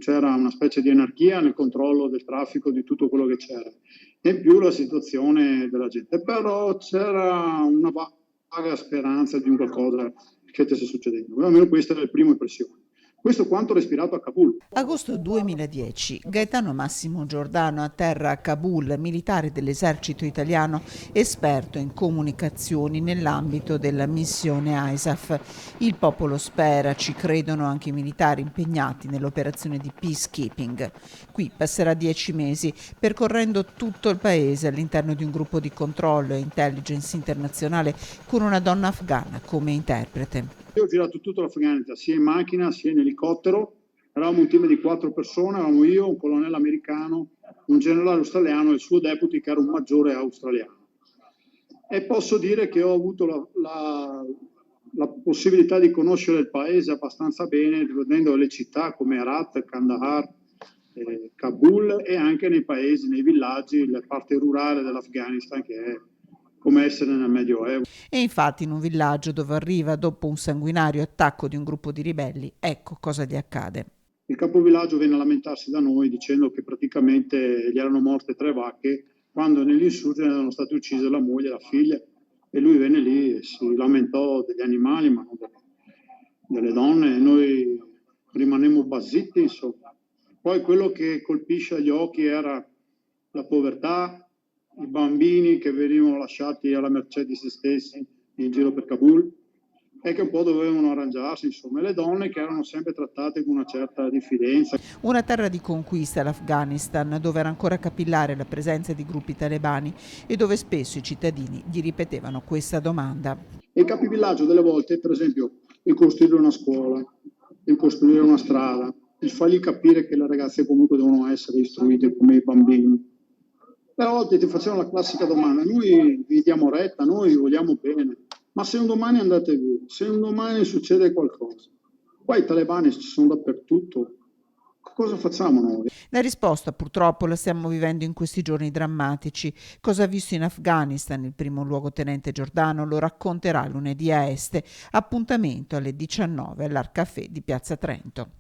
c'era una specie di anarchia nel controllo del traffico di tutto quello che c'era. E in più la situazione della gente. Però c'era una vaga speranza di un qualcosa che stesse succedendo. Almeno questa è la prima impressione. Questo quanto respirato a Kabul. Agosto 2010, Gaetano Massimo Giordano atterra a Kabul, militare dell'esercito italiano, esperto in comunicazioni nell'ambito della missione ISAF. Il popolo spera, ci credono anche i militari impegnati nell'operazione di peacekeeping. Qui passerà 10 mesi, percorrendo tutto il paese all'interno di un gruppo di controllo e intelligence internazionale con una donna afghana come interprete. Io ho girato tutto l'Afghanistan, sia in macchina sia in elicottero. Eravamo un team di 4 persone, eravamo io, un colonnello americano, un generale australiano e il suo deputy che era un maggiore australiano. E posso dire che ho avuto la possibilità di conoscere il paese abbastanza bene, vedendo le città come Herat, Kandahar, Kabul e anche nei paesi, nei villaggi, la parte rurale dell'Afghanistan che è come essere nel Medioevo. E infatti in un villaggio dove arriva dopo un sanguinario attacco di un gruppo di ribelli, ecco cosa gli accade. Il capovillaggio venne a lamentarsi da noi dicendo che praticamente gli erano morte 3 vacche quando negli insurgenti erano state uccise la moglie e la figlia, e lui venne lì e si lamentò degli animali ma non delle donne, e noi rimanemmo basiti, insomma. Poi quello che colpisce agli occhi era la povertà, i bambini che venivano lasciati alla mercé di se stessi in giro per Kabul e che un po' dovevano arrangiarsi, insomma, e le donne che erano sempre trattate con una certa diffidenza. Una terra di conquista, l'Afghanistan, dove era ancora capillare la presenza di gruppi talebani e dove spesso i cittadini gli ripetevano questa domanda. E il capivillaggio delle volte, per esempio, il costruire una scuola, il costruire una strada, il fargli capire che le ragazze comunque devono essere istruite come i bambini. A volte ti facevano la classica domanda: noi vi diamo retta, noi vi vogliamo bene, ma se un domani andate via, se un domani succede qualcosa, qua i talebani ci sono dappertutto, cosa facciamo noi? La risposta purtroppo la stiamo vivendo in questi giorni drammatici. Cosa ha visto in Afghanistan il primo luogotenente Giordano lo racconterà lunedì a Este, appuntamento alle 19 all'Arcafè di Piazza Trento.